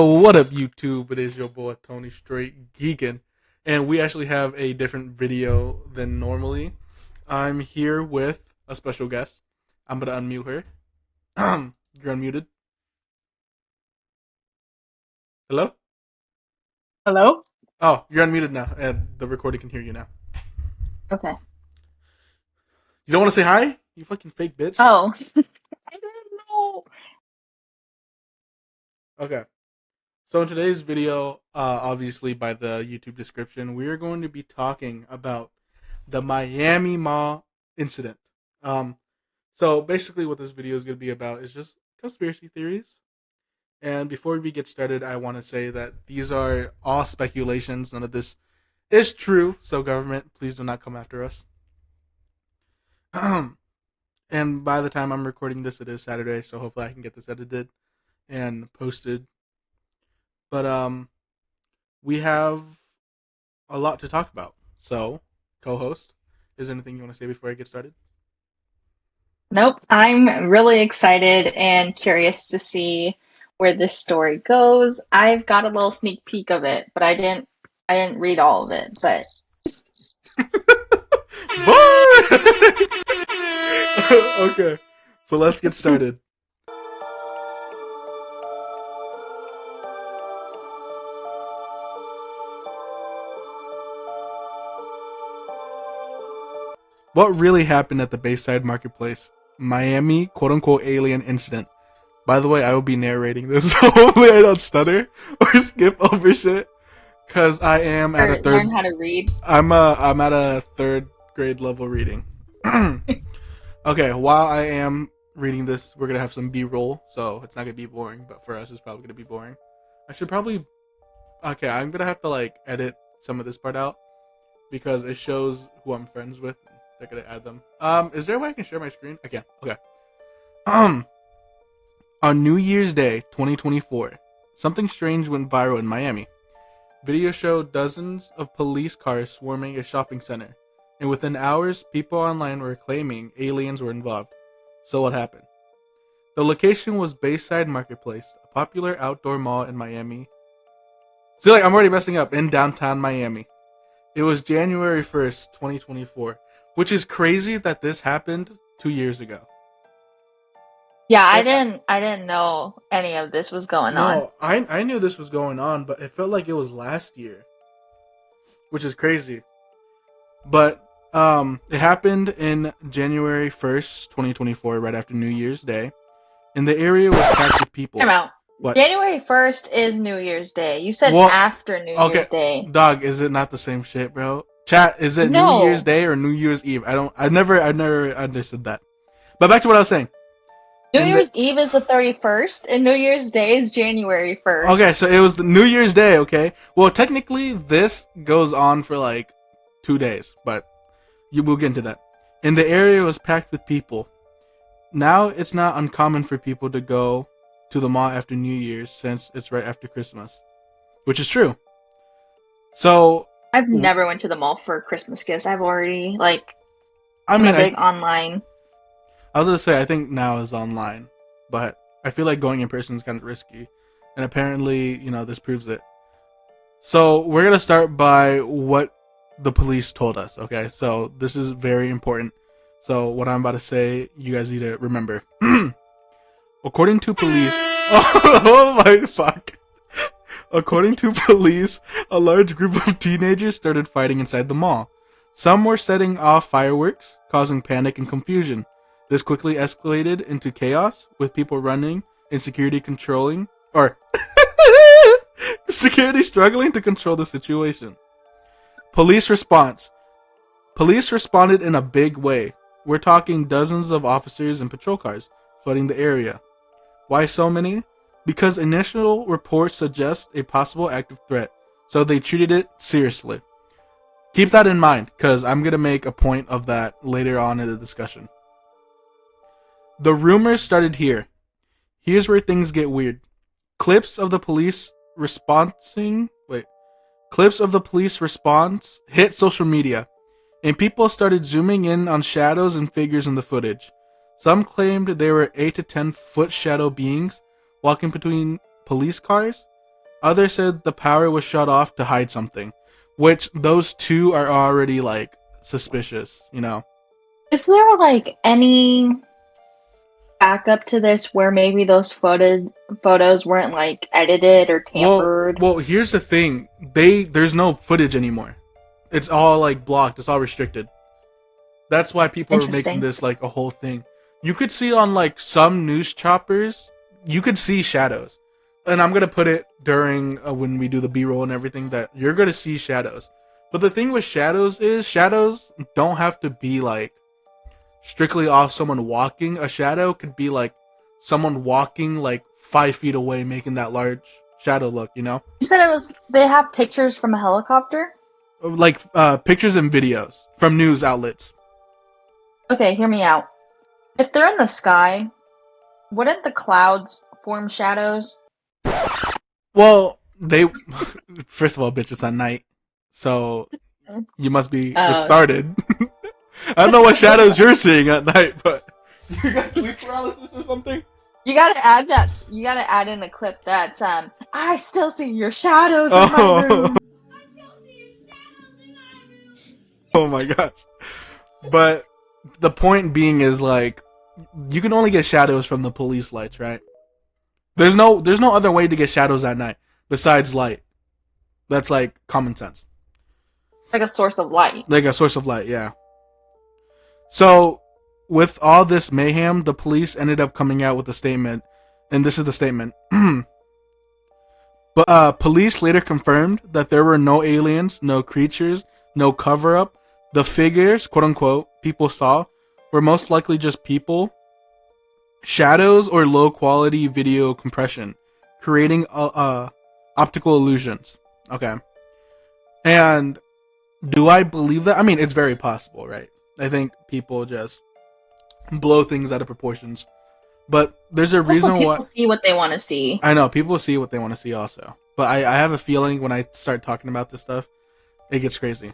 What up, YouTube? It is your boy Tony Straight Geekin, and we actually have a different video than normally. I'm here with a special guest. I'm gonna unmute her. You're unmuted. Hello? Hello? Oh, you're unmuted now, and the recording can hear you now. Okay. You don't want to say hi? You fucking fake bitch. Oh. I don't know. Okay. So in today's video, obviously by the YouTube description, we are going to be talking about the Miami Mall incident. So basically what this video is going to be about is just conspiracy theories. And before we get started, I want to say that these are all speculations. None of this is true. So government, please do not come after us. And by the time I'm recording this, it is Saturday. So hopefully I can get this edited and posted. But we have a lot to talk about. So, co-host, is there anything you want to say before I get started? Nope. I'm really excited and curious to see where this story goes. I've got a little sneak peek of it, but I didn't read all of it, but Okay. So let's get started. What really happened at the Bayside Marketplace? Miami quote-unquote alien incident. By the way, I will be narrating this, so hopefully I don't stutter or skip over shit. Cause I am at a third. learn how to read. I'm at a third grade level reading. Okay, while I am reading this, we're gonna have some B-roll, so it's not gonna be boring. But for us, it's probably gonna be boring. I should probably. Okay, I'm gonna have to like edit some of this part out because it shows who I'm friends with. They're gonna add them. Is there a way I can share my screen? I can. Okay. On New Year's Day, 2024, something strange went viral in Miami. Video showed dozens of police cars swarming a shopping center, and within hours, people online were claiming aliens were involved. So what happened? The location was Bayside Marketplace, a popular outdoor mall in Miami. See, like, I'm already messing up. In downtown Miami. It was January 1st, 2024. Which is crazy that this happened 2 years ago. Yeah, I didn't know any of this was going on. No, I knew this was going on, but it felt like it was last year. Which is crazy. But it happened in January 1st, 2024, right after New Year's Day. And the area was packed with people. Time out. What? January 1st is New Year's Day. You said after New Year's Day. Dog, is it not the same shit, bro? Chat, is it No. New Year's Day or New Year's Eve? I never understood that. But back to what I was saying. New Year's Eve is the 31st, and New Year's Day is January 1st. Okay, so it was the New Year's Day, okay? Well, technically, this goes on for like 2 days, but we'll get into that. And the area was packed with people. Now, it's not uncommon for people to go to the mall after New Year's since it's right after Christmas, which is true. So I've never went to the mall for Christmas gifts. I've already big online. I was gonna say I think now is online, but I feel like going in person is kind of risky, and apparently, this proves it. So we're gonna start by what the police told us. Okay, so this is very important. So what I'm about to say, you guys need to remember. According to police, oh my fuck. According to police, a large group of teenagers started fighting inside the mall. Some were setting off fireworks, causing panic and confusion. This quickly escalated into chaos, with people running and security security struggling to control the situation. Police response. Police responded in a big way. We're talking dozens of officers and patrol cars flooding the area. Why so many? Because initial reports suggest a possible active threat, so they treated it seriously. Keep that in mind, because I'm going to make a point of that later on in the discussion. The rumors started here. Here's where things get weird. Clips of the police response hit social media, and people started zooming in on shadows and figures in the footage. Some claimed they were 8 to 10 foot shadow beings walking between police cars. Others said the power was shut off to hide something, which those two are already like suspicious, you know. Is there like any backup to this where maybe those photos weren't like edited or tampered? Well, here's the thing. There's no footage anymore. It's all like blocked. It's all restricted. That's why people are making Interesting. this like a whole thing. You could see on like some news choppers, you could see shadows. And I'm going to put it during when we do the B-roll and everything that you're going to see shadows. But the thing with shadows is shadows don't have to be like strictly off someone walking. A shadow could be like someone walking like 5 feet away, making that large shadow look, you know? You said they have pictures from a helicopter? Like pictures and videos from news outlets. Okay, hear me out. If they're in the sky, wouldn't the clouds form shadows? Well, they first of all, bitch, it's at night, so you must be retarded. I don't know what shadows you're seeing at night, but you got sleep paralysis or something. You gotta add that. You gotta add in the clip that I still see your shadows in my room. Oh my gosh! But the point being is like, you can only get shadows from the police lights, right? There's no other way to get shadows at night besides light. That's like common sense. Like a source of light. Like a source of light, yeah. So, with all this mayhem, the police ended up coming out with a statement, and this is the statement. But police later confirmed that there were no aliens, no creatures, no cover-up. The figures, quote-unquote, people saw were most likely just people, shadows, or low-quality video compression, creating optical illusions. Okay. And do I believe that? I mean, it's very possible, right? I think people just blow things out of proportions. But there's a reason why people see what they want to see. I know people see what they want to see also. But I have a feeling when I start talking about this stuff, it gets crazy.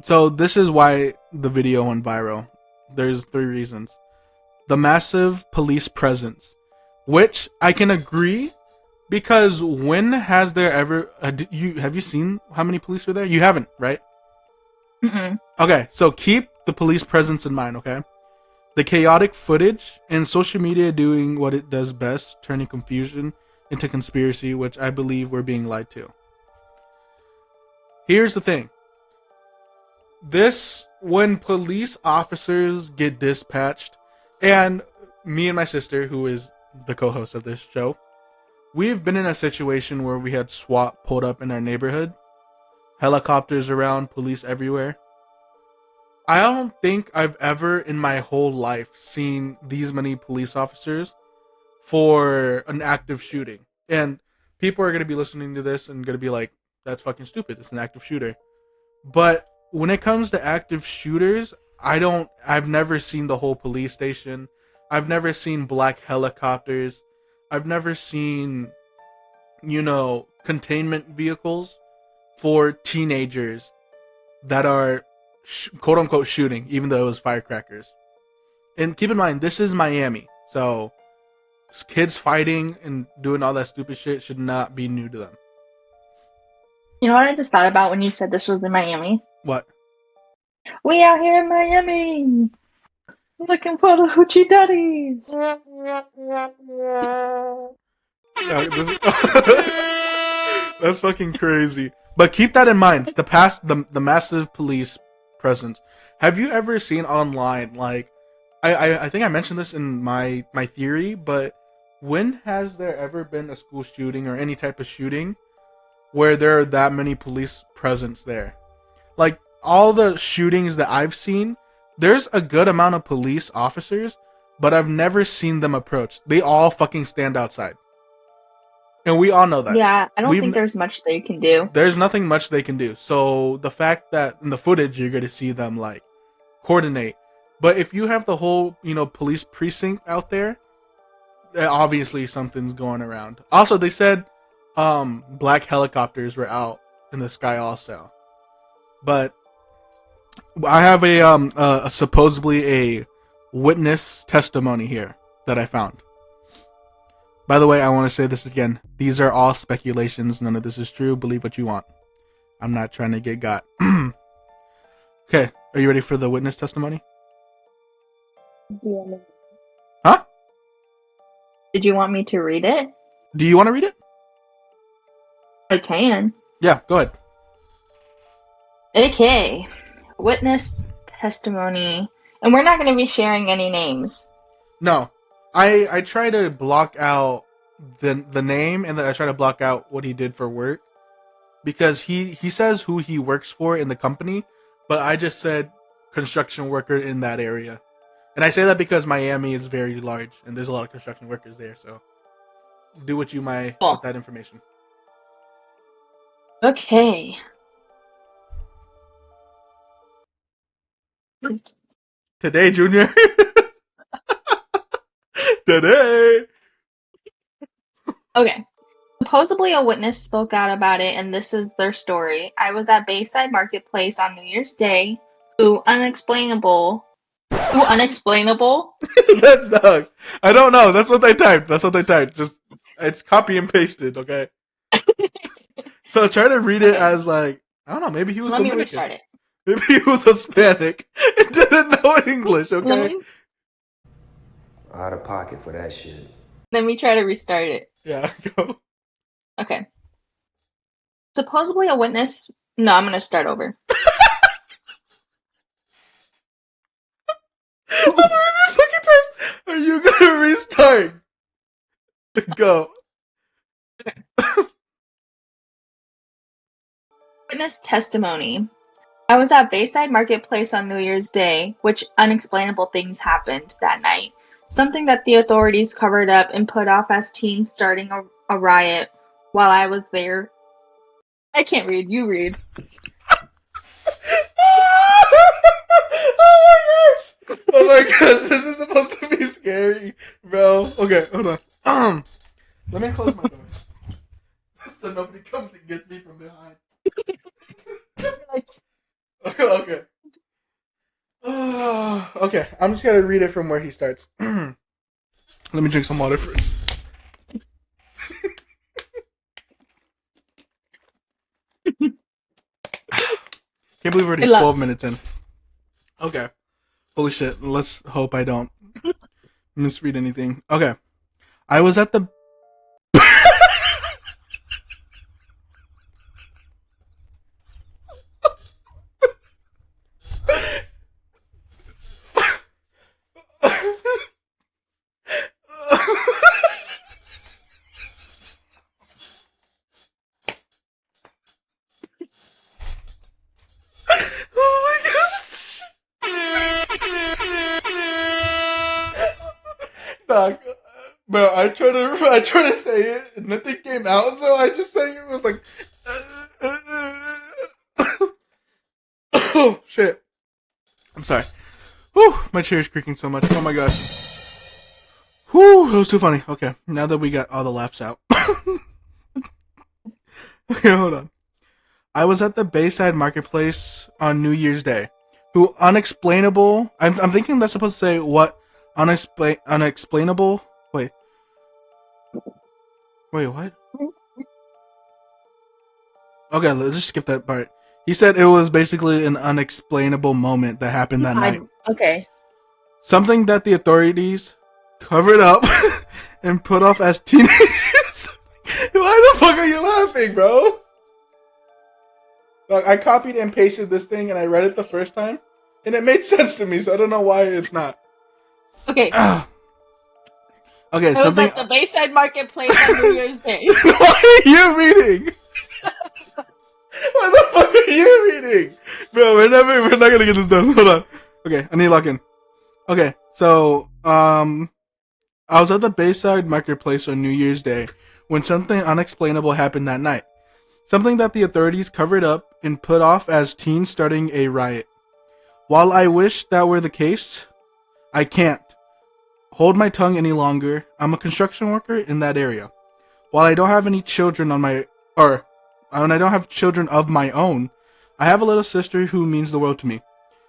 So this is why the video went viral. There's 3 reasons. The massive police presence, which I can agree, because when has there ever have you seen how many police were there? You haven't, right? Mm-mm. Okay, so keep the police presence in mind, okay? The chaotic footage and social media doing what it does best, turning confusion into conspiracy, which I believe we're being lied to. Here's the thing. When police officers get dispatched, and me and my sister, who is the co-host of this show, we've been in a situation where we had SWAT pulled up in our neighborhood, helicopters around, police everywhere. I don't think I've ever in my whole life seen these many police officers for an active shooting. And people are going to be listening to this and going to be like, that's fucking stupid. It's an active shooter. But when it comes to active shooters, I've never seen the whole police station. I've never seen black helicopters. I've never seen, containment vehicles for teenagers that are quote unquote shooting, even though it was firecrackers. And keep in mind, this is Miami, so kids fighting and doing all that stupid shit should not be new to them. You know what I just thought about when you said this was in Miami? What? We out here in Miami, looking for the hoochie daddies. That's fucking crazy. But keep that in mind. The massive police presence. Have you ever seen online, like, I think I mentioned this in my theory, but when has there ever been a school shooting or any type of shooting where there are that many police presence there? Like, all the shootings that I've seen, there's a good amount of police officers, but I've never seen them approach. They all fucking stand outside. And we all know that. Yeah, I don't think there's much they can do. There's nothing much they can do. So the fact that in the footage you're going to see them like coordinate. But if you have the whole, police precinct out there, obviously something's going around. Also, they said black helicopters were out in the sky also. But I have a supposedly a witness testimony here that I found. By the way, I want to say this again. These are all speculations. None of this is true. Believe what you want. I'm not trying to get got. Okay, are you ready for the witness testimony? Huh? Did you want me to read it? Do you want to read it? I can. Yeah, go ahead. Okay. Witness testimony. And we're not going to be sharing any names. No, I try to block out the name, and then I try to block out what he did for work, because he says who he works for in the company, but I just said construction worker in that area, and I say that because Miami is very large and there's a lot of construction workers there. So do what you might Cool. with that information. Okay. Today, Junior. Today. Okay. Supposedly a witness spoke out about it, and this is their story. I was at Bayside Marketplace on New Year's Day. Unexplainable. That's dog. I don't know. That's what they typed. Just it's copy and pasted. Okay. So try to read it as like, I don't know. Maybe he was. Let me Dominican. restart it. Maybe he was Hispanic and didn't know English. Okay. Out of pocket for that shit. Let me try to restart it. Yeah. Go. Okay. Supposedly a witness. No, I'm gonna start over. How many fucking times are you gonna restart? Go. Okay. Witness testimony. I was at Bayside Marketplace on New Year's Day, which unexplainable things happened that night. Something that the authorities covered up and put off as teens starting a riot while I was there. I can't read. You read. Oh my gosh, this is supposed to be scary, bro. Okay, hold on. Let me close my door so nobody comes and gets me from behind. Okay. Okay, I'm just gonna read it from where he starts. Let me drink some water first. Can't believe we're already 12 minutes in. Okay. Holy shit. Let's hope I don't misread anything. Okay. I was at the... Bro, I try to say it, and nothing came out, so I just say it was like, oh shit. I'm sorry. Whew, my chair is creaking so much. Oh my gosh. Whew, it was too funny. Okay, now that we got all the laughs out. Okay, hold on. I was at the Bayside Marketplace on New Year's Day. Who unexplainable? I'm thinking that's supposed to say what unexplainable. Wait, what? Okay, let's just skip that part. He said it was basically an unexplainable moment that happened that night. Okay. Something that the authorities covered up and put off as teenagers. Why the fuck are you laughing, bro? Like, I copied and pasted this thing and I read it the first time, and it made sense to me, so I don't know why it's not. Okay. Okay, I was at the Bayside Marketplace on New Year's Day. Why are you reading? What the fuck are you reading? Bro, we're not gonna get this done. Hold on. Okay, I need to lock in. Okay, so, I was at the Bayside Marketplace on New Year's Day when something unexplainable happened that night. Something that the authorities covered up and put off as teens starting a riot. While I wish that were the case, I can't hold my tongue any longer. I'm a construction worker in that area. While I don't have any children when I don't have children of my own, I have a little sister who means the world to me.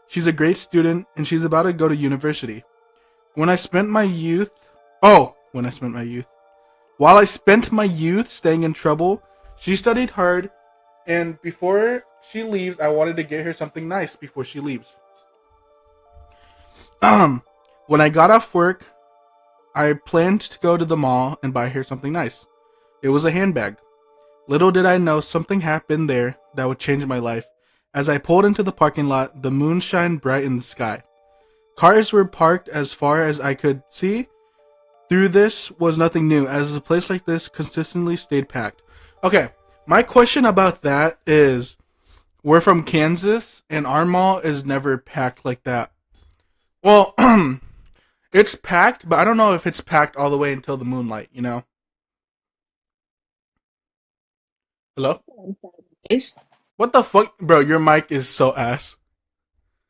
She's a great student and she's about to go to university. When I spent my youth, While I spent my youth staying in trouble, she studied hard, and before she leaves, I wanted to get her something nice before she leaves. When I got off work, I planned to go to the mall and buy her something nice. It was a handbag. Little did I know something happened there that would change my life. As I pulled into the parking lot, the moon shined bright in the sky. Cars were parked as far as I could see. Through this was nothing new, as a place like this consistently stayed packed. Okay, my question about that is, we're from Kansas, and our mall is never packed like that. Well, it's packed, but I don't know if it's packed all the way until the moonlight, you know? Hello? Is- What the fuck? Bro, your mic is so ass.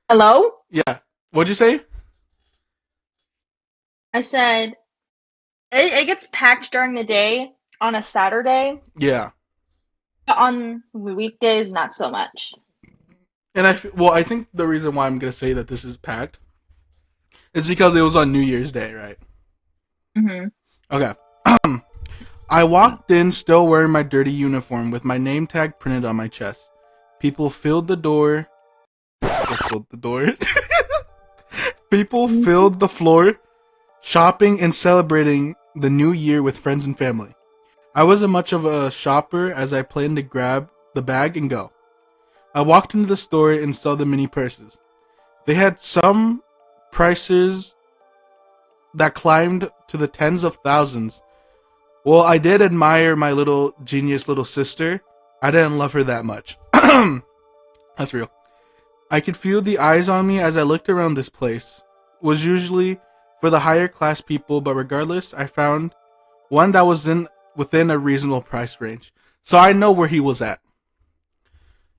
Hello? Yeah. What'd you say? I said it gets packed during the day on a Saturday, Yeah. but on weekdays, not so much. And I think the reason why I'm going to say that this is packed is because it was on New Year's Day, right? Mm-hmm. Okay. I walked in still wearing my dirty uniform with my name tag printed on my chest. People filled the door. People filled the floor, shopping and celebrating the new year with friends and family. I wasn't much of a shopper as I planned to grab the bag and go. I walked into the store and saw the mini purses. They had some prices that climbed to the tens of thousands. Well, I did admire my little genius little sister. I didn't love her that much. That's real. I could feel the eyes on me as I looked around this place. It was usually for the higher class people, but regardless, I found one that was within a reasonable price range. So I know where he was at.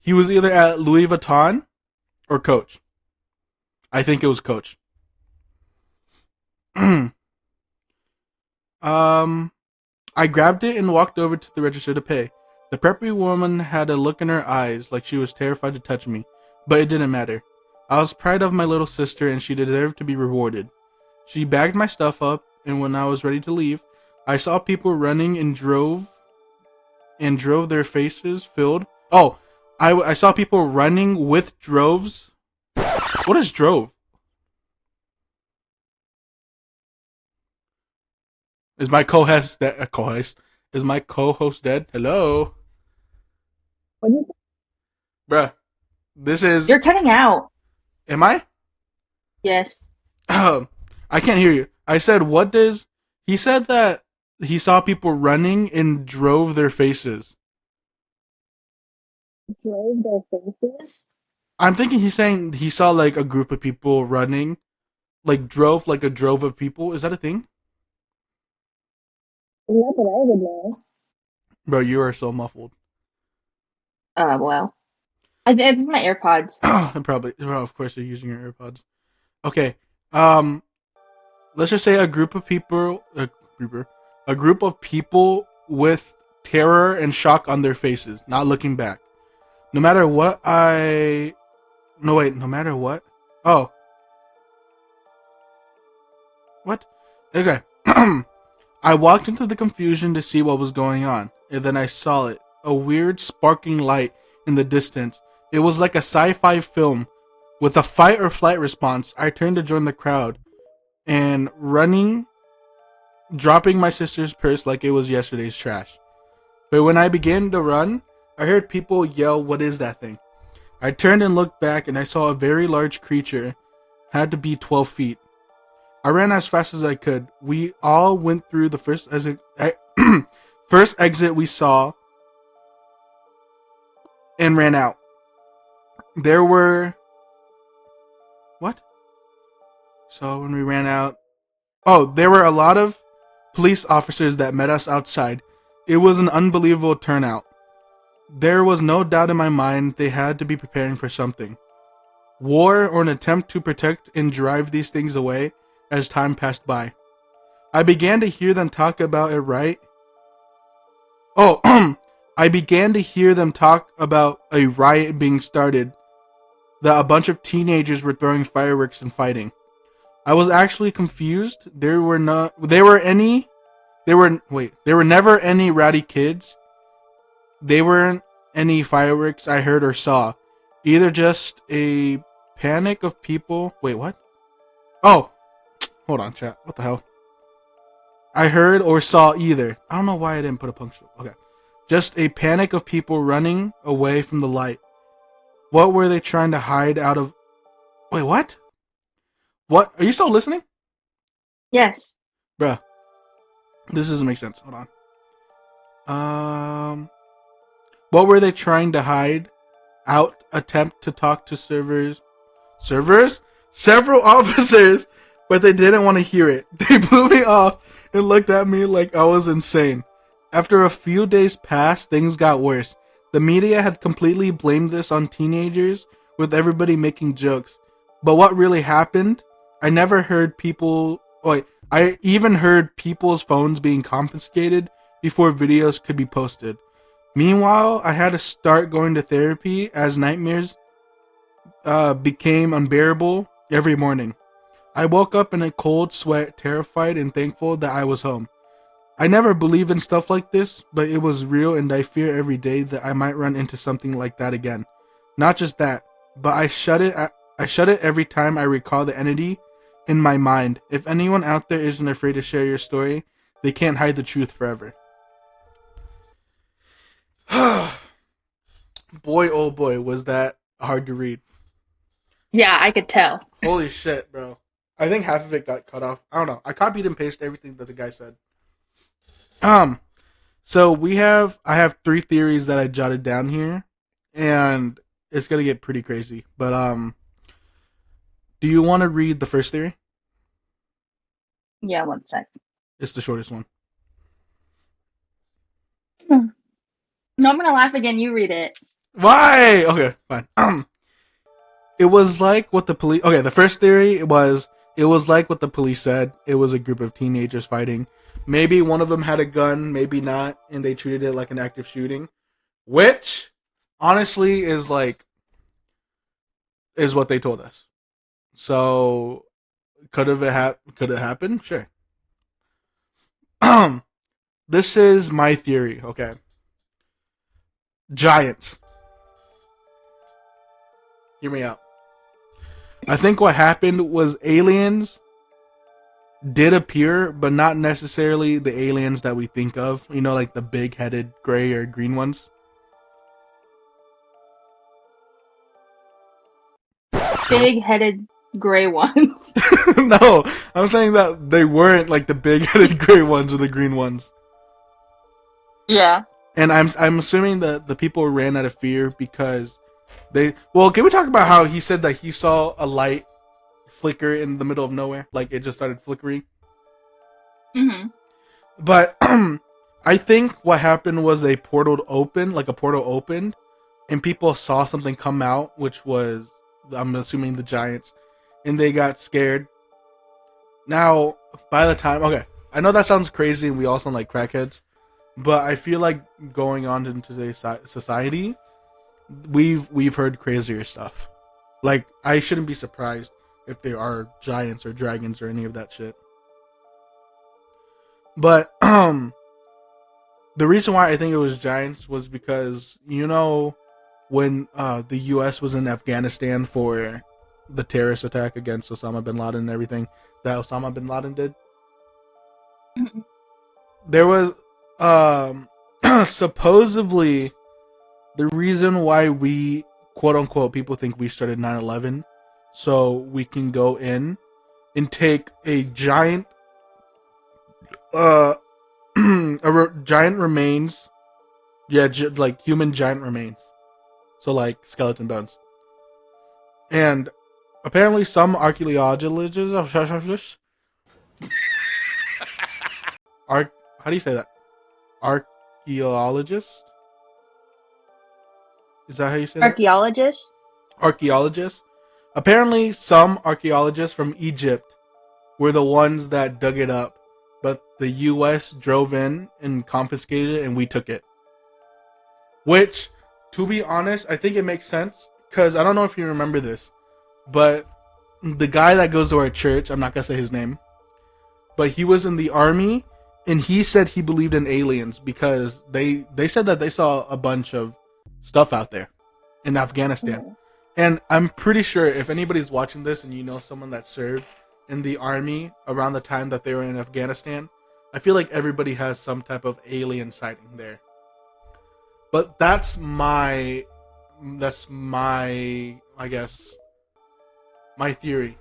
He was either at Louis Vuitton or Coach. I think it was Coach. I grabbed it and walked over to the register to pay. The preppy woman had a look in her eyes like she was terrified to touch me, but it didn't matter. I was proud of my little sister and she deserved to be rewarded. She bagged my stuff up, and when I was ready to leave, I saw people running and drove their faces filled. Oh, I saw people running with droves. What is drove? Is my co-host dead? Is my co-host dead? Hello, What do you think? bruh. This is. You're cutting out. Am I? Yes. I can't hear you. I said, what does. He said that he saw people running and drove their faces. Drove their faces? I'm thinking he's saying he saw like a group of people running. Like drove, like a drove of people. Is that a thing? Not that I would know. Bro, you are so muffled. Well. It's my AirPods. And probably, well, of course, you're using your AirPods. Okay. Let's just say a group of people, a group of people with terror and shock on their faces, not looking back. No matter what no matter what? Oh. What? Okay. I walked into the confusion to see what was going on, and then I saw it. A weird sparkling light in the distance. It was like a sci-fi film. With a fight or flight response, I turned to join the crowd, and running, dropping my sister's purse like it was yesterday's trash. But when I began to run, I heard people yell, "What is that thing?" I turned and looked back, and I saw a very large creature. Had to be 12 feet. I ran as fast as I could. We all went through the first first exit we saw and ran out. There were... What? So when we ran out... Oh, there were a lot of police officers that met us outside. It was an unbelievable turnout. There was no doubt in my mind they had to be preparing for something. War or an attempt to protect and drive these things away as time passed by. I began to hear them talk about a riot. I began to hear them talk about a riot being started, that a bunch of teenagers were throwing fireworks and fighting. I was actually confused. There were any There were never any rowdy kids. There weren't any fireworks I heard or saw. Either just a panic of people. Wait, what? Oh, hold on, chat. What the hell? I heard or saw either. I don't know why I didn't put a punctual. Okay. Just a panic of people running away from the light. What were they trying to hide out of? Wait, what? What? Are you still listening? Yes. Bruh. This doesn't make sense. Hold on. What were they trying to hide? Out attempt to talk to servers? Several officers, but they didn't want to hear it. They blew me off and looked at me like I was insane. After a few days passed, things got worse. The media had completely blamed this on teenagers, with everybody making jokes. But what really happened? I never heard people... I even heard people's phones being confiscated before videos could be posted. Meanwhile, I had to start going to therapy as nightmares became unbearable every morning. I woke up in a cold sweat, terrified and thankful that I was home. I never believed in stuff like this, but it was real, and I fear every day that I might run into something like that again. Not just that, but I shut it every time I recall the entity in my mind. If anyone out there isn't afraid to share your story, they can't hide the truth forever. Boy, oh boy, was that hard to read. Yeah, I could tell. Holy shit, bro. I think half of it got cut off. I don't know. I copied and pasted everything that the guy said. So I have 3 theories that I jotted down here, and it's gonna get pretty crazy. But do you want to read the first theory? Yeah, one sec. It's the shortest one. No, I'm gonna laugh again. You read it. Why? Okay, fine. It was like what the police... Okay, the first theory was... It was like what the police said. It was a group of teenagers fighting. Maybe one of them had a gun, maybe not, and they treated it like an active shooting. Which, honestly, is what they told us. So, could it happen? Sure. This is my theory, okay? Giants. Hear me out. I think what happened was aliens did appear, but not necessarily the aliens that we think of. You know, like the big-headed gray or green ones. Big-headed gray ones. No, I'm saying that they weren't like the big-headed gray ones or the green ones. Yeah. And I'm assuming that the people ran out of fear because they... Well, can we talk about how he said that he saw a light flicker in the middle of nowhere? Like, it just started flickering. Mm-hmm. But I think what happened was a portal opened, and people saw something come out, which was, I'm assuming, the Giants, and they got scared. Now, by the time... Okay, I know that sounds crazy and we all sound like crackheads, but I feel like going on into today's society, we've heard crazier stuff. Like, I shouldn't be surprised if there are giants or dragons or any of that shit. But the reason why I think it was giants was because, you know, when the U.S. was in Afghanistan for the terrorist attack against Osama bin Laden and everything that Osama bin Laden did, Mm-hmm. there was supposedly the reason why we, quote unquote, people think we started 9/11, so we can go in and take a giant giant remains, like human giant remains, so like skeleton bones, and apparently some archaeologists how do you say that? Archaeologist? Is that how you say that? Archaeologists? Archaeologists. Apparently, some archaeologists from Egypt were the ones that dug it up, but the U.S. drove in and confiscated it, and we took it. Which, to be honest, I think it makes sense, because I don't know if you remember this, but the guy that goes to our church, I'm not going to say his name, but he was in the army, and he said he believed in aliens because they said that they saw a bunch of stuff out there in Afghanistan. Mhm. And I'm pretty sure if anybody's watching this and you know someone that served in the army around the time that they were in Afghanistan, I feel like everybody has some type of alien sighting there. But that's my I guess my theory.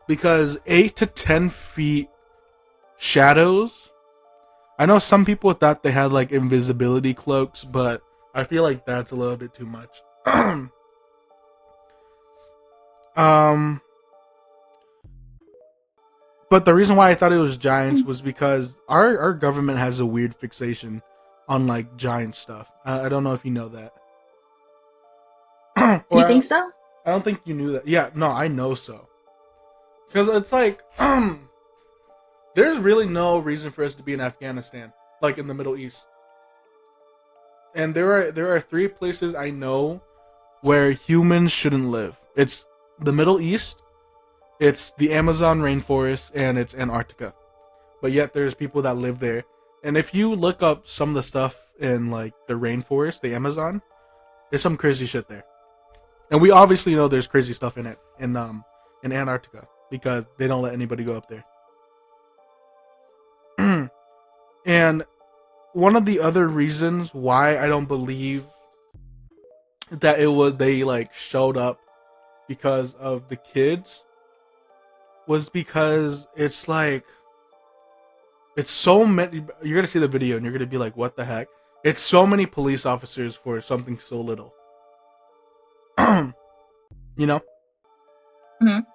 Because 8 to 10 feet shadows, I know some people thought they had like invisibility cloaks, but I feel like that's a little bit too much. um but the reason why I thought it was giants was because our government has a weird fixation on like giant stuff. I don't know if you know that. You Or think so? I don't think you knew that. Yeah, no, I know so. Because it's like, there's really no reason for us to be in Afghanistan, like in the Middle East. And there are 3 places I know where humans shouldn't live. It's the Middle East, it's the Amazon rainforest, and it's Antarctica. But yet there's people that live there. And if you look up some of the stuff in like the rainforest, the Amazon, there's some crazy shit there. And we obviously know there's crazy stuff in it in Antarctica because they don't let anybody go up there. And one of the other reasons why I don't believe that it was they like showed up because of the kids was because it's like it's so many. You're gonna see the video and you're gonna be like, what the heck? It's so many police officers for something so little. You know. Mhm.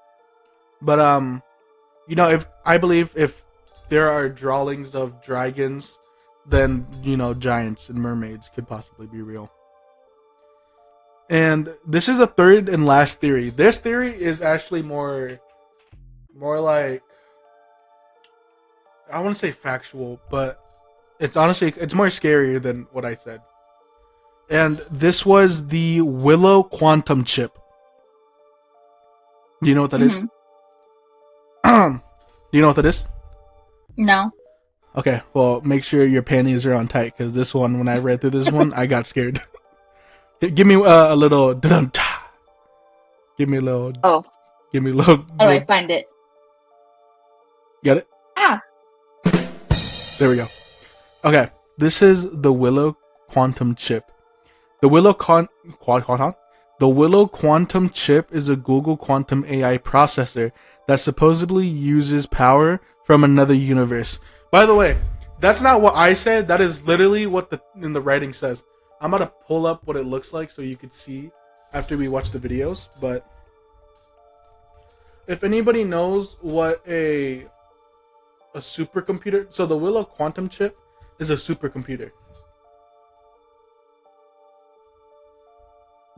But you know, if I believe if there are drawings of dragons, then you know giants and mermaids could possibly be real. And this is a third and last theory. This theory is actually more like, I want to say factual, but it's honestly it's more scarier than what I said. And this was the Willow quantum chip. Do you know what that is? Mhm. Do you know what that is? No. Okay, well, make sure your panties are on tight because this one, when I read through this one, I got scared. Give me a little. Give me a little. Oh, Give me a little. how do I find it? Get it? Ah. There we go. Okay, this is the Willow quantum chip. The Willow The Willow quantum chip is a Google quantum AI processor that supposedly uses power from another universe. By the way, that's not what I said. That is literally what in the writing says. I'm gonna pull up what it looks like so you could see after we watch the videos. But if anybody knows what a supercomputer, so the Willow quantum chip is a supercomputer.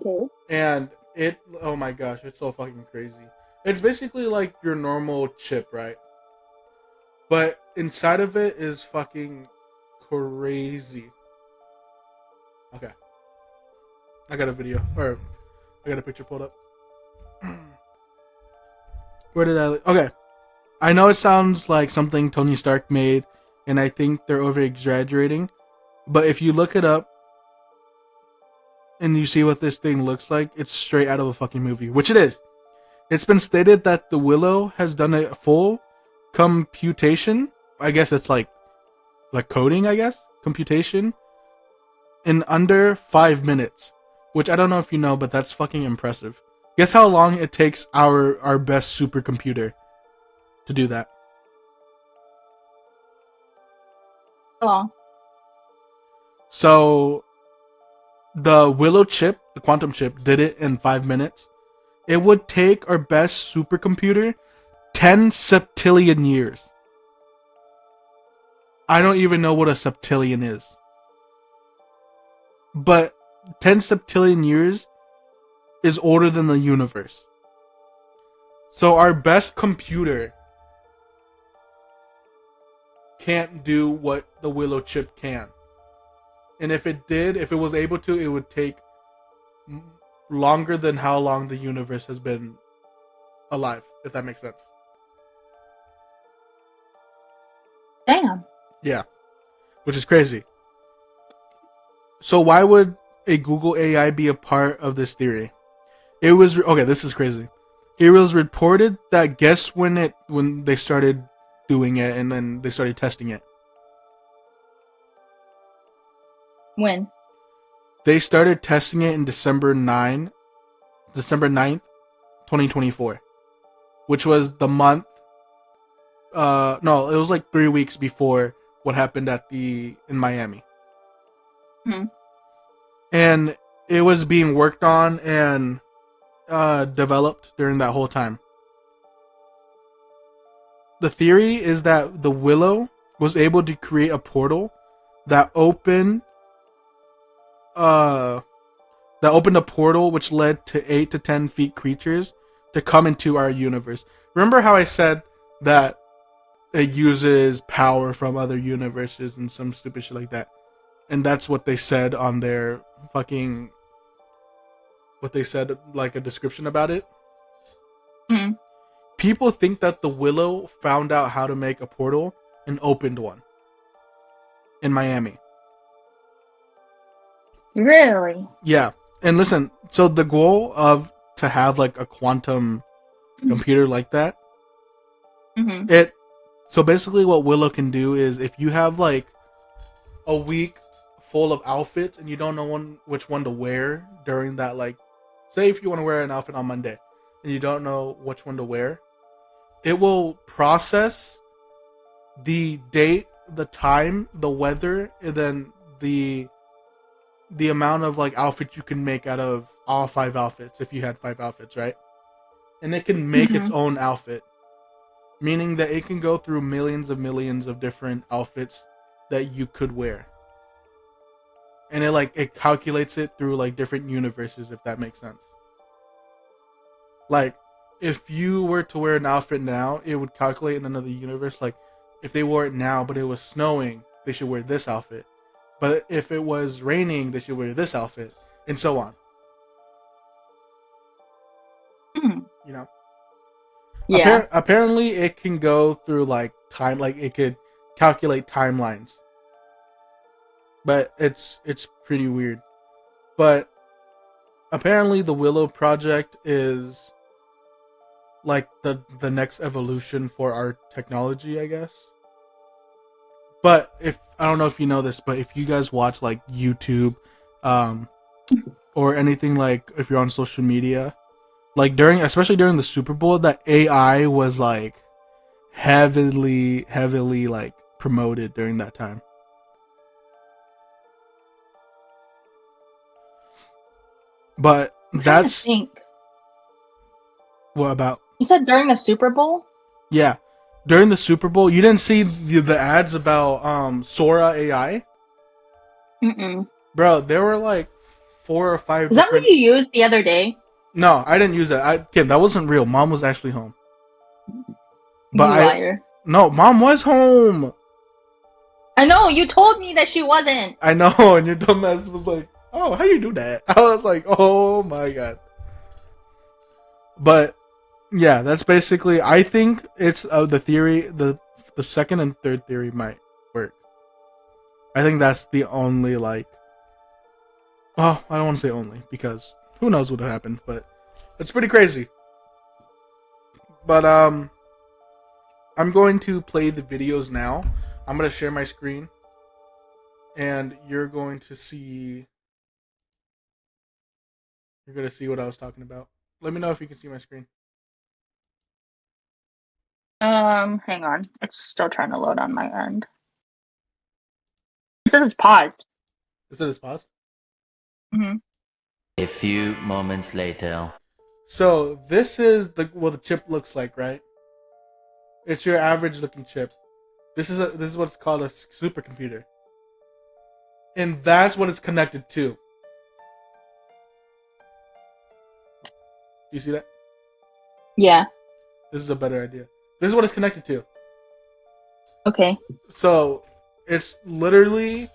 Okay. And it, oh my gosh, it's so fucking crazy. It's basically like your normal chip, right? But inside of it is fucking crazy. Okay. I got a video, or I got a picture pulled up. Where did I, okay. I know it sounds like something Tony Stark made, and I think they're over exaggerating. But if you look it up, and you see what this thing looks like, it's straight out of a fucking movie, which it is. It's been stated that the Willow has done a full computation. I guess it's like coding, I guess. Computation. In under 5 minutes. Which I don't know if you know, but that's fucking impressive. Guess how long it takes our best supercomputer to do that? How long? So, the Willow chip, the quantum chip, did it in 5 minutes. It would take our best supercomputer 10 septillion years. I don't even know what a septillion is. But 10 septillion years is older than the universe. So our best computer can't do what the Willow chip can. And if it did, if it was able to, it would take longer than how long the universe has been alive, if that makes sense. Damn. Yeah, which is crazy. So why would a Google AI be a part of this theory? It was okay. This is crazy. It was reported that guess when they started doing it and then they started testing it. When? They started testing it in December 9th, 2024, which was the month. No, it was like 3 weeks before what happened in Miami, Hmm. and it was being worked on and developed during that whole time. The theory is that the Willow was able to create a portal that opened uh a portal which led to 8 to 10 feet creatures to come into our universe. Remember how I said that it uses power from other universes and some stupid shit like that? And that's what they said on their fucking what they said, like a description about it. Hmm. People think that the Willow found out how to make a portal and opened one in Miami. Really? Yeah. And listen, so the goal of to have like a quantum computer like that, Mm-hmm. it so basically what Willow can do is if you have like a week full of outfits and you don't know which one to wear during that, like say if you want to wear an outfit on Monday and you don't know which one to wear, it will process the date, the time, the weather, and then the amount of like outfits you can make out of all 5 outfits if you had 5 outfits, right? And it can make its Mm-hmm. own outfit, meaning that it can go through millions of different outfits that you could wear. And it calculates it through like different universes, if that makes sense. Like if you were to wear an outfit now, it would calculate in another universe. Like if they wore it now but it was snowing, they should wear this outfit. But if it was raining, they should wear this outfit, and so on. Hmm. You know. Yeah. Apparently, it can go through like time, like it could calculate timelines. But it's pretty weird. But apparently, the Willow project is like the next evolution for our technology, I guess. But if I don't know if you know this, but if you guys watch like YouTube, um, or anything like if you're on social media, like especially during the Super Bowl, that AI was like heavily like promoted during that time. But I'm trying to that's think. what about You said during the Super Bowl? yeah. During the Super Bowl, you didn't see the ads about Sora AI? Mm-mm. Bro, there were like 4 or 5 Is that what different. you used the other day? No, I didn't use that. Kim, that wasn't real. Mom was actually home. But You liar. no, Mom was home. I know, you told me that she wasn't. I know, and your dumbass was like, "Oh, how you do that?" I was like, "Oh my god!" But yeah, that's basically. I think it's the theory. The second and third theory might work. I think that's the only like. Oh, I don't want to say only because who knows what happened, but it's pretty crazy. But I'm going to play the videos now. I'm gonna share my screen, and you're going to see. You're gonna see what I was talking about. Let me know if you can see my screen. Hang on. It's still trying to load on my end. It says it's paused. Is it paused? Mm-hmm. A few moments later. So this is what the chip looks like, right? It's your average looking chip. This is what's called a supercomputer, and that's what it's connected to. You see that? Yeah. This is a better idea. This is what it's connected to. Okay. So it's literally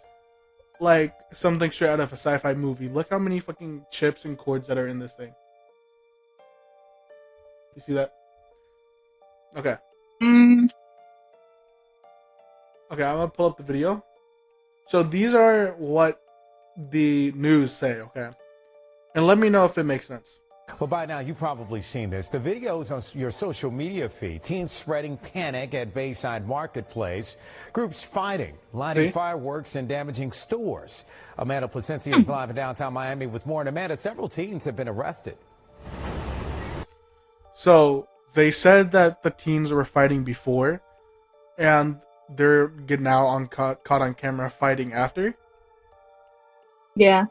like something straight out of a sci-fi movie. Look how many fucking chips and cords that are in this thing. You see that? Okay. Mm, Okay, I'm gonna pull up the video. So these are what the news say, okay? And let me know if it makes sense. Well, by now, you've probably seen this. The videos on your social media feed. Teens spreading panic at Bayside Marketplace. Groups fighting, lighting fireworks, and damaging stores. Amanda Placencia is live in downtown Miami with more. And Amanda, several teens have been arrested. So they said that the teens were fighting before, and they're getting now caught on camera fighting after. Yeah.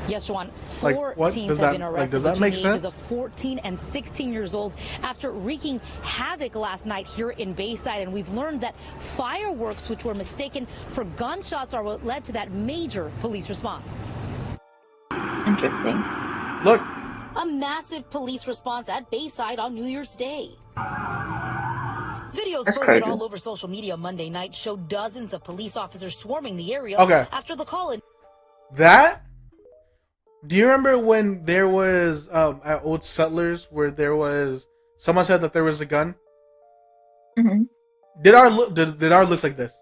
Yes, Juan, four teens have been arrested between the ages of 14 and 16 years old after wreaking havoc last night here in Bayside. And we've learned that fireworks, which were mistaken for gunshots, are what led to that major police response. Interesting. Look. A massive police response at Bayside on New Year's Day. Videos posted all over social media Monday night showed dozens of police officers swarming the area after the call-in. That? Do you remember when there was at Old Settlers where there was someone said that there was a gun? Mm-hmm. Did our looks like this?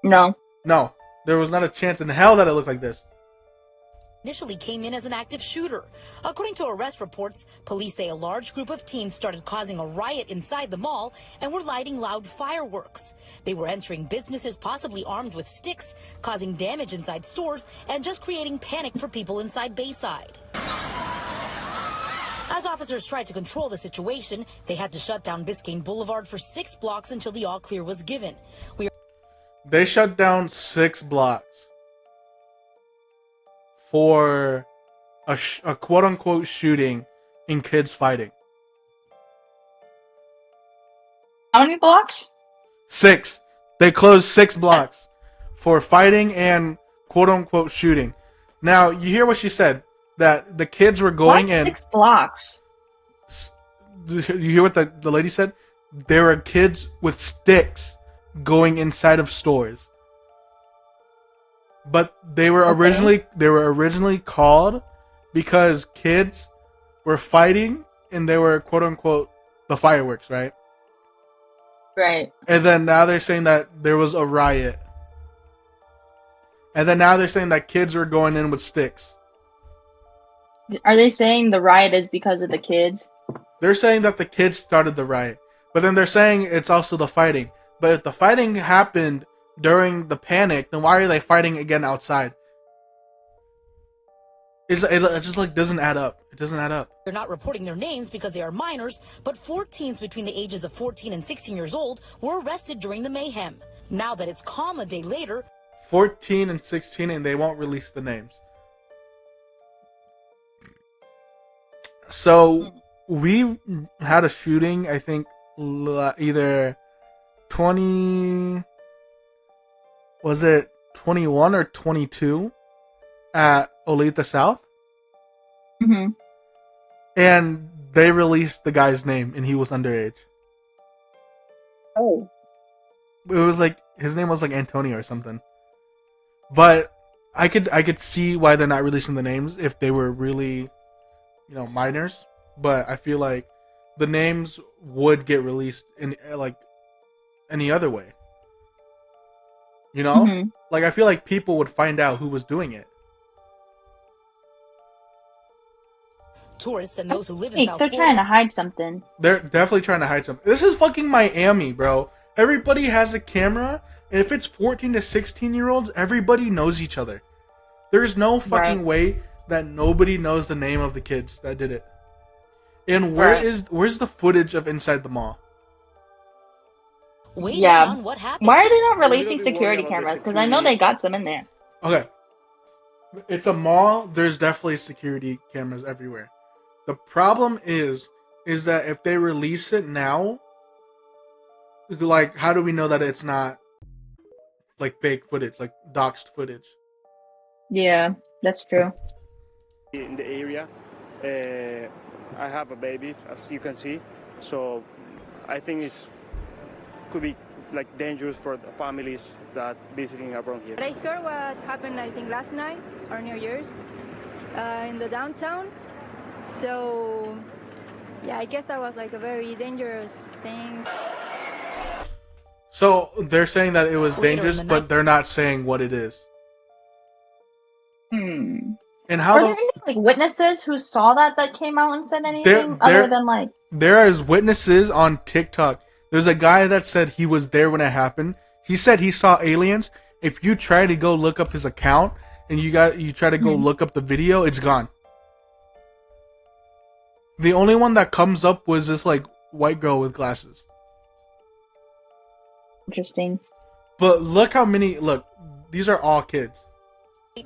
No. No, there was not a chance in hell that it looked like this. Initially came in as an active shooter. According to arrest reports, police say a large group of teens started causing a riot inside the mall and were lighting loud fireworks. They were entering businesses possibly armed with sticks, causing damage inside stores, and just creating panic for people inside Bayside. As officers tried to control the situation, they had to shut down Biscayne Boulevard for 6 blocks until the all-clear was given. They shut down 6 blocks for a quote-unquote shooting in kids fighting. How many blocks? 6. They closed 6 blocks for fighting and quote-unquote shooting. Now, you hear what she said, that the kids were going in... 6 blocks? You hear what the lady said? There were kids with sticks going inside of stores. But they were originally called because kids were fighting and they were quote unquote the fireworks, right? Right. And then now they're saying that there was a riot. And then now they're saying that kids were going in with sticks. Are they saying the riot is because of the kids? They're saying that the kids started the riot. But then they're saying it's also the fighting. But if the fighting happened during the panic, then why are they fighting again outside? It just like doesn't add up. It doesn't add up. They're not reporting their names because they are minors, but 4 teens between the ages of 14 and 16 years old were arrested during the mayhem. Now that it's calm a day later, 14 and 16, and they won't release the names. So we had a shooting, I think either 20... Was it 21 or 22 at Olathe South? Mm-hmm. And they released the guy's name, and he was underage. Oh. It was like, his name was like Antonio or something. But I could see why they're not releasing the names if they were really, minors. But I feel like the names would get released in like any other way. Mm-hmm. Like I feel like people would find out who was doing it. tourists and those who live in South They're Florida. trying to hide something. They're definitely trying to hide something. This is fucking Miami, bro. Everybody has a camera, and if it's 14 to 16-year-olds, everybody knows each other. There's no fucking way that nobody knows the name of the kids that did it. And where's the footage of inside the mall? Yeah. Why are they not releasing security cameras? Because I know they got some in there. Okay. It's a mall. There's definitely security cameras everywhere. The problem is that if they release it now, like, how do we know that it's not like fake footage, like doxed footage? Yeah, that's true. In the area, I have a baby, as you can see, so I think it's could be like dangerous for the families that visiting around here. But I heard what happened, I think, last night or New Year's in the downtown. So, yeah, I guess that was like a very dangerous thing. So they're saying that it was Later in dangerous, the but night- they're not saying what it is. Hmm. And how Are the there any like witnesses who saw that came out and said anything there other than like? there is witnesses on TikTok. There's a guy that said he was there when it happened. He said he saw aliens. If you try to go look up his account and you try to go look up the video, it's gone. The only one that comes up was this like white girl with glasses. Interesting. But look how many. Look, these are all kids.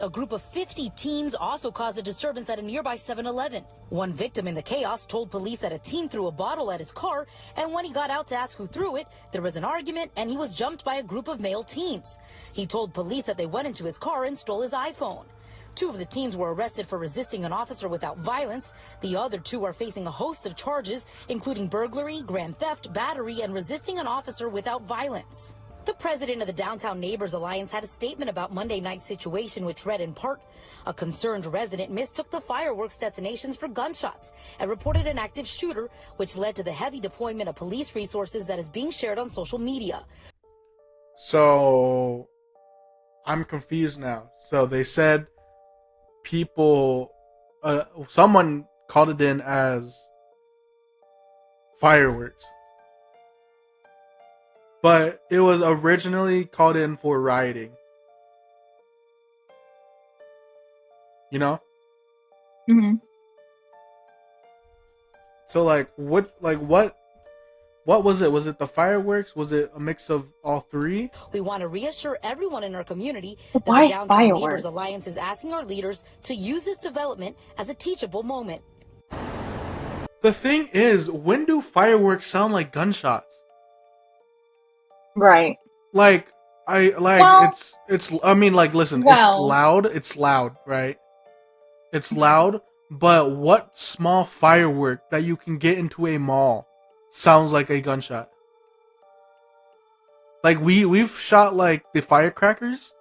A group of 50 teens also caused a disturbance at a nearby 7-Eleven. One victim in the chaos told police that a teen threw a bottle at his car, and when he got out to ask who threw it, there was an argument and he was jumped by a group of male teens. He told police that they went into his car and stole his iPhone. 2 of the teens were arrested for resisting an officer without violence. The other 2 are facing a host of charges, including burglary, grand theft, battery, and resisting an officer without violence. The president of the Downtown Neighbors Alliance had a statement about Monday night's situation, which read in part, a concerned resident mistook the fireworks destinations for gunshots and reported an active shooter, which led to the heavy deployment of police resources that is being shared on social media. So I'm confused now. So they said people, someone called it in as fireworks. But it was originally called in for rioting. You know? Mm-hmm. So what was it? Was it the fireworks? Was it a mix of all 3? We want to reassure everyone in our community But that why the Downtown fireworks? Neighbors Alliance is asking our leaders to use this development as a teachable moment. The thing is, when do fireworks sound like gunshots? Right. Like Well- it's I mean, like, listen, Well- it's loud, right? It's loud, but what small firework that you can get into a mall sounds like a gunshot? Like we've shot like the firecrackers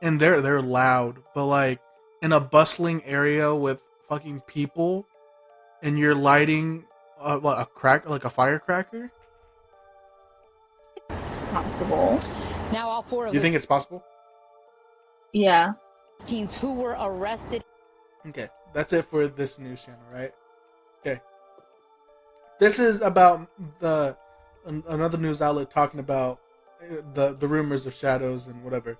and they're loud, but like in a bustling area with fucking people and you're lighting a firecracker? It's possible. Now all 4 of You the think it's possible? Yeah. teens who were arrested. Okay, that's it for this news channel, right? Okay. This is about another news outlet talking about the rumors of shadows and whatever.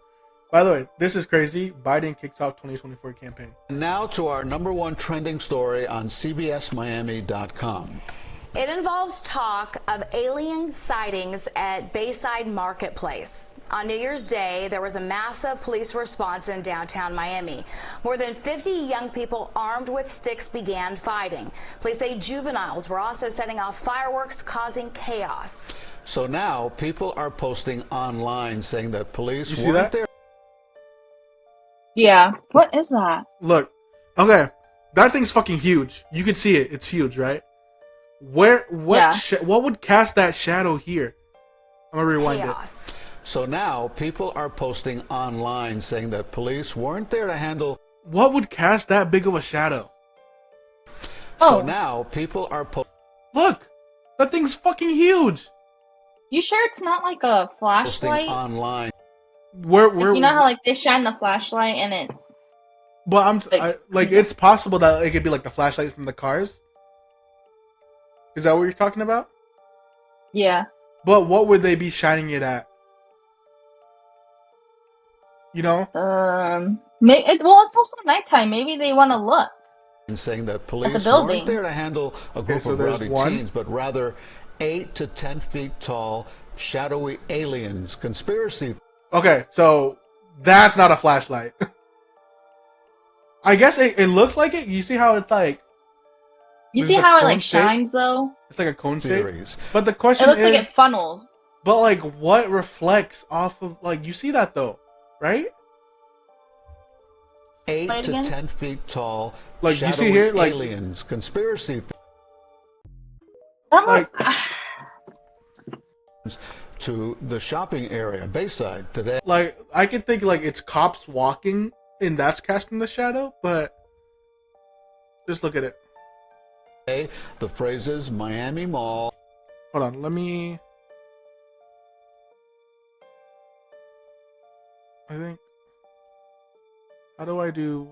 By the way, this is crazy. Biden kicks off 2024 campaign. Now to our #1 trending story on CBSMiami.com. It involves talk of alien sightings at Bayside Marketplace. On New Year's Day, there was a massive police response in downtown Miami. More than 50 young people armed with sticks began fighting. Police say juveniles were also setting off fireworks, causing chaos. So now people are posting online saying that police You see weren't that? there. Yeah. What is that? Look, okay, that thing's fucking huge. You can see it. It's huge, right? What would cast that shadow here? I'm gonna rewind Chaos. So now people are posting online saying that police weren't there to handle. it. What would cast that big of a shadow? Oh, So now people are Look, that thing's fucking huge. you sure it's not like a posting flashlight? online. Where Like, you know how like they shine the flashlight and it? But it's possible that it could be like the flashlight from the cars. Is that what you're talking about? Yeah. But what would they be shining it at? You know? Well, it's also nighttime. Maybe they want to look. And saying that police building. weren't there to handle a group so of there's rowdy one. teens, but rather 8 to 10 feet tall, shadowy aliens. Conspiracy. Okay, so that's not a flashlight. I guess it looks like it. You see how it's like You There's see a how it cone like shape? shines though? it's like a cone shape. Theories. But the It question looks is, like it funnels. but like what reflects off of like you see that though, right? 8 Play it to again? 10 feet tall, Like, you see shadowy here, like- aliens. Conspiracy I'm Like- to the shopping area, Bayside, today. Like I could think like it's cops walking and that's casting the shadow, but just look at it. The phrases Miami Mall. Hold on, let me. I think. How do I do?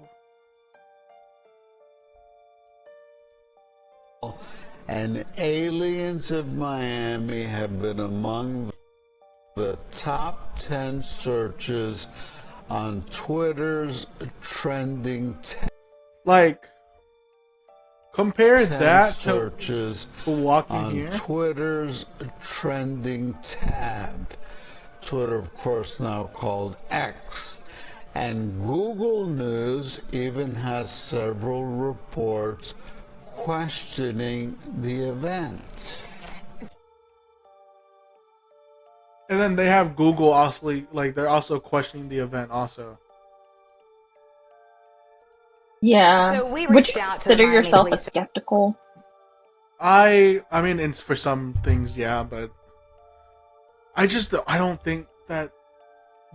And aliens of Miami have been among the top 10 searches on Twitter's trending like. Compare 10 that searches to walking on here. Twitter's trending tab. Twitter, of course, now called X. And Google News even has several reports questioning the event. And then they have Google also, like they're also questioning the event also. Yeah. So we Would reached you out to the consider Miami yourself a police. skeptical? I mean, it's for some things, yeah, but I don't think that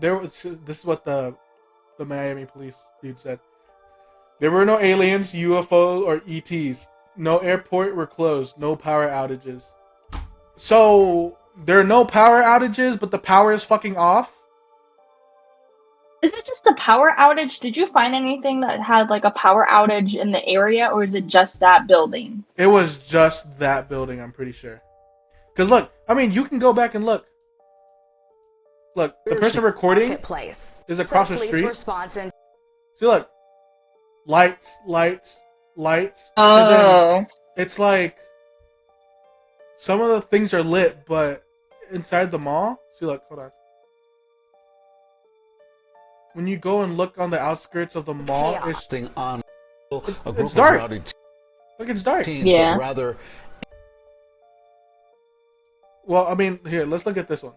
there was. This is what the Miami police dude said. There were no aliens, UFOs, or ETs. No airport were closed. No power outages. So there are no power outages, but the power is fucking off. Is it just a power outage? Did you find anything that had like a power outage in the area, or is it just that building? It was just that building, I'm pretty sure. Because look, I mean, you can go back and look. Look, the person recording is across the street. Response and See, look, lights. Oh. And then it's like some of the things are lit, but inside the mall. See, look, hold on. When you go and look on the outskirts of the mall, it's on it's dark. Look, it's dark. Yeah. Rather. Well, I mean, here, let's look at this one.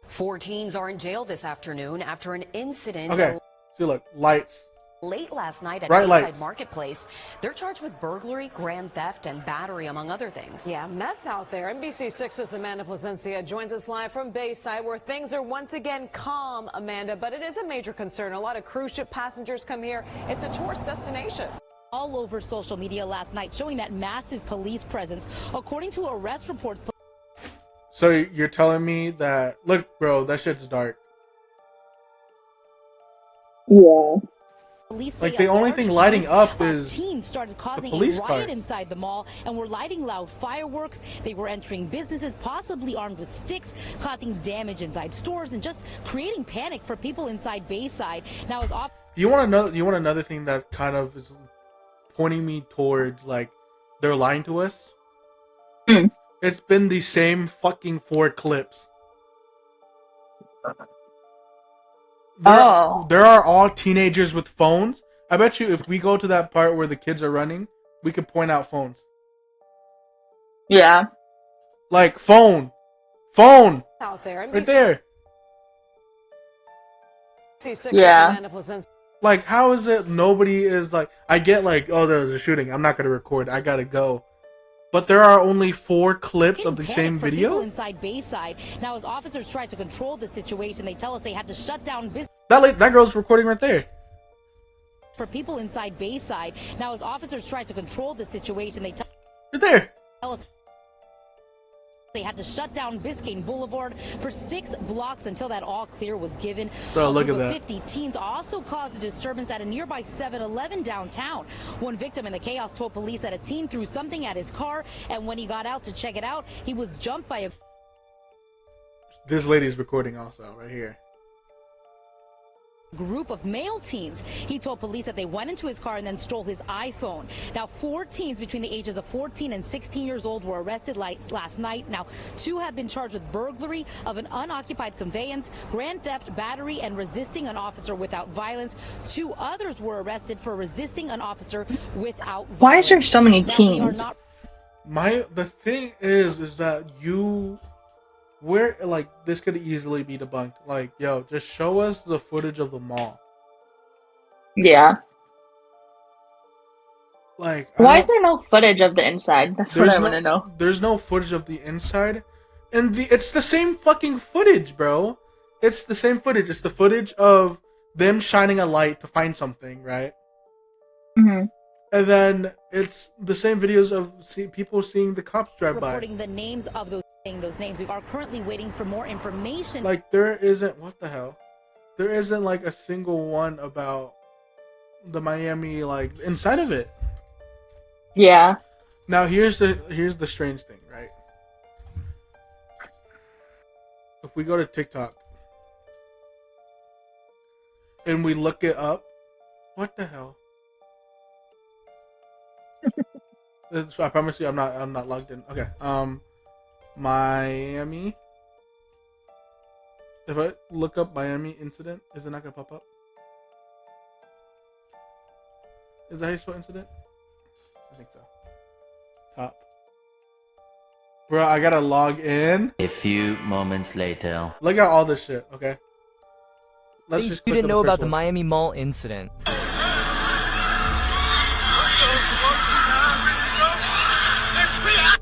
4 teens are in jail this afternoon after an incident. Okay, see, look, lights. Late last night at Bright Bayside lights. Marketplace. They're charged with burglary, grand theft, and battery, among other things. Yeah, mess out there. NBC6's Amanda Placencia joins us live from Bayside, where things are once again calm, Amanda, but it is a major concern. A lot of cruise ship passengers come here. It's a tourist destination. All over social media last night, showing that massive police presence. According to arrest reports. So you're telling me that, look, bro, that shit's dark. Yeah. Police Like say the a only large thing lighting group up of is teens started causing police a riot car. inside the mall and were lighting loud fireworks. They were entering businesses, possibly armed with sticks, causing damage inside stores and just creating panic for people inside Bayside. Now, as off. You want to know? You want another thing that kind of is pointing me towards like they're lying to us? It's been the same fucking 4 clips. There are all teenagers with phones. I bet you if we go to that part where the kids are running, we could point out phones. Yeah. Like phone Out there. right there. Yeah. Like, how is it nobody is like, I get like, oh, there's a shooting, I'm not going to record, I gotta go. But there are only 4 clips of the same for video? people inside Bayside. Now, as officers tried to control the situation, they tell us they had to shut down business. That girl's recording right there. For people inside Bayside. Now, as officers tried to control the situation, they tell us they had to shut down Biscayne Boulevard for 6 blocks until that all clear was given. Bro, look A group at of that. 50 teens also caused a disturbance at a nearby 7-Eleven downtown. One victim in the chaos told police that a teen threw something at his car, and when he got out to check it out, he was jumped by a This lady's recording also, right here. group of male teens. He told police that they went into his car and then stole his iPhone. Now, 4 teens between the ages of 14 and 16 years old were arrested last night. Now, 2 have been charged with burglary of an unoccupied conveyance, grand theft, battery, and resisting an officer without violence. 2 others were arrested for resisting an officer without violence. Why is there so many Now, they are teens? not The thing is that where like this could easily be debunked. Like, yo, just show us the footage of the mall. Yeah. Like, Why is there no footage of the inside? That's what I want to know. There's no footage of the inside, and it's the same fucking footage, bro. It's the same footage. It's the footage of them shining a light to find something, right? Mm-hmm. And then it's the same videos of people seeing the cops drive by. reporting the names of those those names. We are currently waiting for more information. Like, there isn't, what the hell? There isn't like a single one about the Miami, like, inside of it. Yeah. Now here's the strange thing, right? If we go to TikTok and we look it up, what the hell? I promise you, I'm not logged in. Okay. Miami. If I look up Miami incident, is it not gonna pop up? Is that how you spell incident? I think so. Top. Bro, I gotta log in. A few moments later. Look at all this shit, okay? Let's Things just you click didn't on know the about first the one. Miami Mall incident.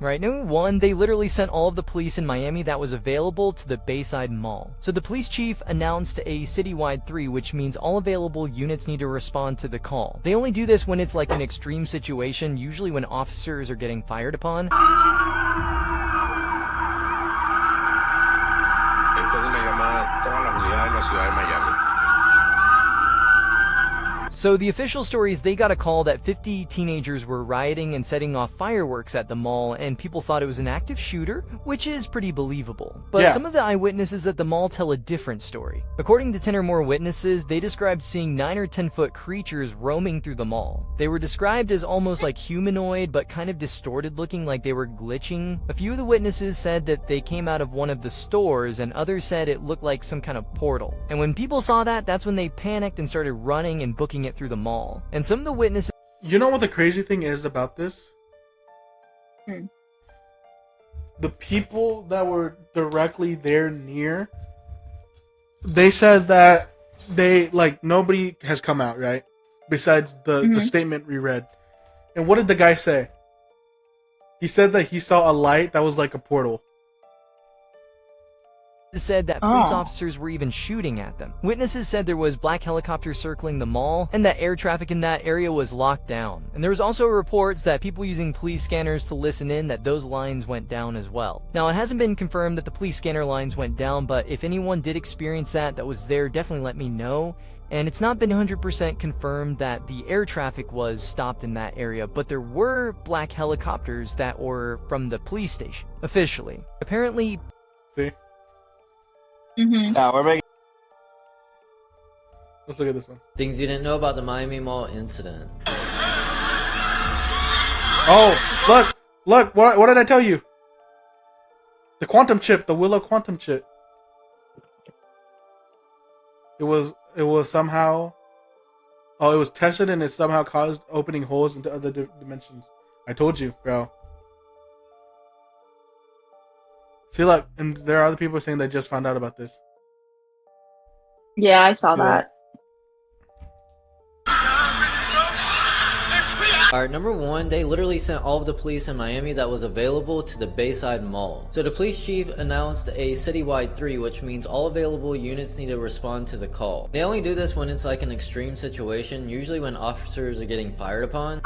Right, number one, they literally sent all of the police in Miami that was available to the Bayside Mall. So the police chief announced a citywide 3, which means all available units need to respond to the call. They only do this when it's like an extreme situation, usually when officers are getting fired upon. So the official story is they got a call that 50 teenagers were rioting and setting off fireworks at the mall, and people thought it was an active shooter, which is pretty believable. But some of the eyewitnesses at the mall tell a different story. According to 10 or more witnesses, they described seeing 9 or 10-foot creatures roaming through the mall. They were described as almost like humanoid, but kind of distorted looking, like they were glitching. A few of the witnesses said that they came out of one of the stores, and others said it looked like some kind of portal. And when people saw that, that's when they panicked and started running and booking it through the mall. And some of the witnesses... You know what the crazy thing is about this? The people that were directly there near, they said that they, like, nobody has come out, right? Besides the statement we read. And what did the guy say? He said that he saw a light that was like a portal. said that police officers were even shooting at them. Witnesses said there was black helicopters circling the mall and that air traffic in that area was locked down. And there was also reports that people using police scanners to listen in, that those lines went down as well. Now, it hasn't been confirmed that the police scanner lines went down, but if anyone did experience that was there, definitely let me know. And it's not been 100% confirmed that the air traffic was stopped in that area, but there were black helicopters that were from the police station, officially. Apparently... See? We're making... Let's look at this one. Things you didn't know about the Miami Mall incident. Oh, look, what did I tell you? The quantum chip, the Willow quantum chip. It was somehow... Oh, it was tested and it somehow caused opening holes into other dimensions. I told you, bro. See, look, and there are other people saying they just found out about this. Yeah, I saw that. Alright, number one, they literally sent all of the police in Miami that was available to the Bayside Mall. So the police chief announced a citywide 3, which means all available units need to respond to the call. They only do this when it's like an extreme situation, usually when officers are getting fired upon.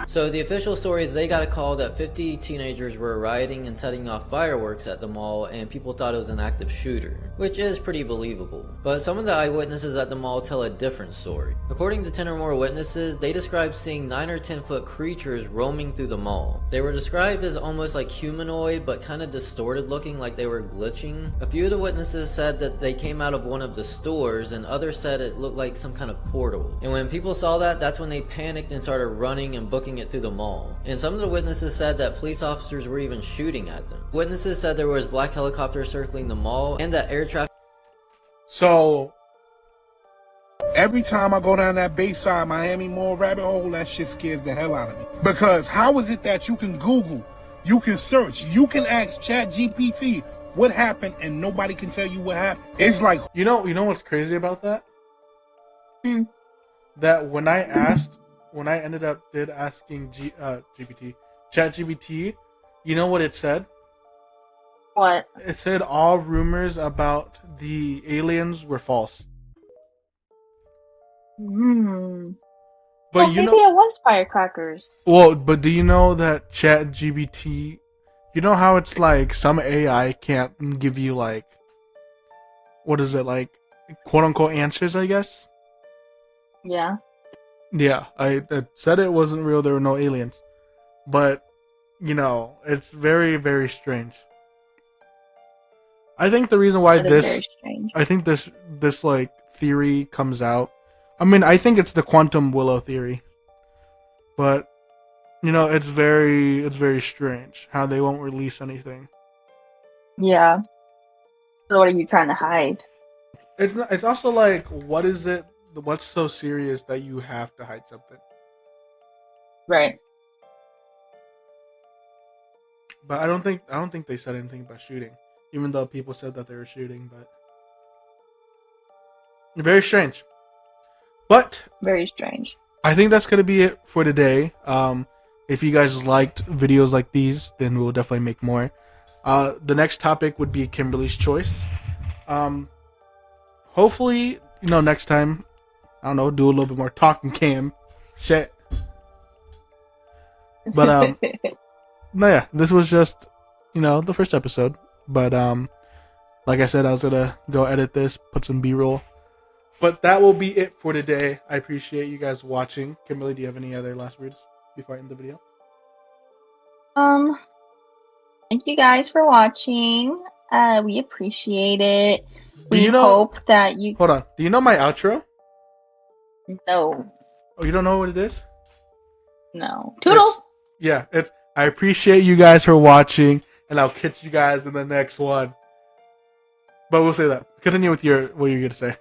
So the official story is they got a call that 50 teenagers were rioting and setting off fireworks at the mall, and people thought it was an active shooter, which is pretty believable. But some of the eyewitnesses at the mall tell a different story. According to 10 or more witnesses, they described seeing 9 or 10-foot creatures roaming through the mall. They were described as almost like humanoid, but kind of distorted looking, like they were glitching. A few of the witnesses said that they came out of one of the stores, and others said it looked like some kind of portal. And when people saw that, that's when they panicked and started running and booking it through the mall. And some of the witnesses said that police officers were even shooting at them. Witnesses said there was black helicopters circling the mall and that air traffic. So every time I go down that Bayside Miami Mall rabbit hole, that shit scares the hell out of me. Because how is it that you can Google, you can search, you can ask ChatGPT what happened and nobody can tell you what happened? It's like, you know what's crazy about that? That when I ended up asking ChatGPT, you know what it said? What? It said all rumors about the aliens were false. Hmm. But Well, maybe it was firecrackers. Well, but do you know that ChatGPT, you know how it's like some AI can't give you like, what is it, like, quote unquote answers, I guess? Yeah. Yeah, I said it wasn't real, there were no aliens. But, you know, it's very, very strange. I think the reason why That is very strange. I think this like theory comes out. I mean, I think it's the quantum willow theory. But, you know, it's very strange how they won't release anything. Yeah. So what are you trying to hide? It's also like, what is it? What's so serious that you have to hide something? Right. But I don't think they said anything about shooting, even though people said that they were shooting. But very strange. But very strange. I think that's gonna be it for today. If you guys liked videos like these, then we'll definitely make more. The next topic would be Kimberly's choice. Hopefully, you know, next time, I don't know, do a little bit more talking cam shit. But no, yeah, this was just, you know, the first episode. But like I said, I was gonna go edit this, put some B-roll. But that will be it for today. I appreciate you guys watching. Kimberly, do you have any other last words before I end the video? Thank you guys for watching. We appreciate it. We you know, hope that you... Hold on. Do you know my outro? No. Oh, you don't know what it is? No. Toodles! It's I appreciate you guys for watching, and I'll catch you guys in the next one. But we'll say that. Continue with what you're going to say.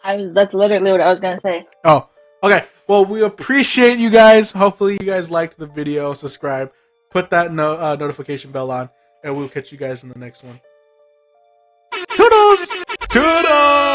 That's literally what I was going to say. Oh, okay. Well, we appreciate you guys. Hopefully you guys liked the video. Subscribe. Put that notification bell on, and we'll catch you guys in the next one. Toodles! Toodles!